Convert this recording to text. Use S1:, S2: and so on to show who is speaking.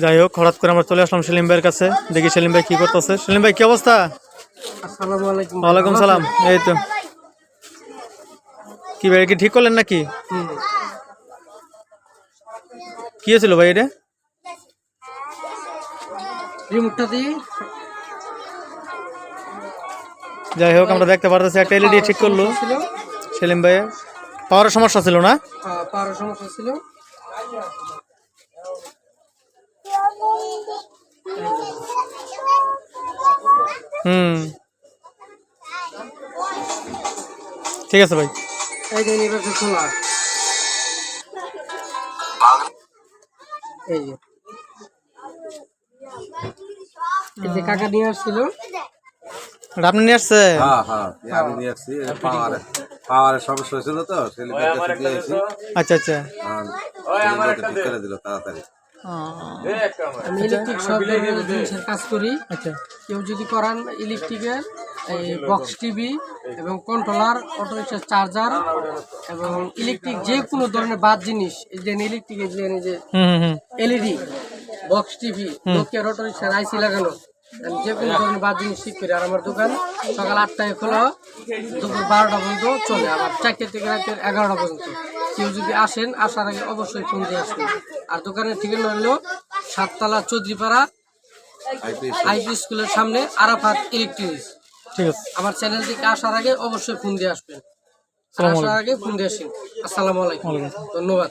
S1: যাই হোক, হঠাৎ করে আমরা চলে আসলাম সেলিম ভাইয়ের কাছে। দেখি সেলিম ভাই কি করতেছে। সেলিম ভাই কি অবস্থা?
S2: আসসালামু আলাইকুম।
S1: ওয়ালাইকুম সালাম। এই তো, কি ভাই কি ঠিক করলেন নাকি? কি হয়েছিল ভাই এটা?
S2: রিমোটটা দিয়ে
S1: যাই হোক, আমরা দেখতে পারতেছি একটা এলইডি ঠিক করলো সেলিম ভাই। পাওয়ারের সমস্যা ছিল না?
S2: পাওয়ার সমস্যা ছিল।
S1: ঠিক আছে ভাই।
S2: এই যে নির্বাচন খোলা, এই যে কাকা নিয়ে আসছিল।
S1: আপনি নিয়ে আসছে?
S3: আমি নিয়ে আসছি। পাওয়ারের সমস্যা হয়েছিল তো
S1: আচ্ছা আচ্ছা,
S3: ঠিক করে দিল তাড়াতাড়ি।
S2: আমি ইলেকট্রিক সব ধরনের জিনিসের কাজ করি।
S1: আচ্ছা,
S2: কেউ যদি করান ইলেকট্রিকের এই বক্স টিভি এবং কন্ট্রোলার, অটো রিক্সার চার্জার এবং ইলেকট্রিক যে কোনো ধরনের বাদ জিনিস, এই যে ইলেকট্রিকের যে এলইডি বক্স টিভি, নোকিয়ার অটো রিক্সার আইসি লাগানো, আমি যে কোনো ধরনের বাদ জিনিস ঠিক করি। আর আমার দোকান সকাল 8টায় খোলা, দুপুর 12টা পর্যন্ত চলে, আবার 4টা থেকে রাতের 11টা পর্যন্ত। কেউ যদি আসেন, আসার আগে অবশ্যই ফোন দিয়ে আসবেন। আর দোকানের ঠিকানা হলো 7 তলা চৌধুরীপাড়া আইপি স্কুলের সামনে, আরাফাত ইলেকট্রিক্স।
S1: ঠিক আছে।
S2: আমার চ্যানেল থেকে আসার আগে অবশ্যই ফোন দিয়ে আসবেন। আসার আগে ফোন দিয়ে আসেন। আসসালামু আলাইকুম, ধন্যবাদ।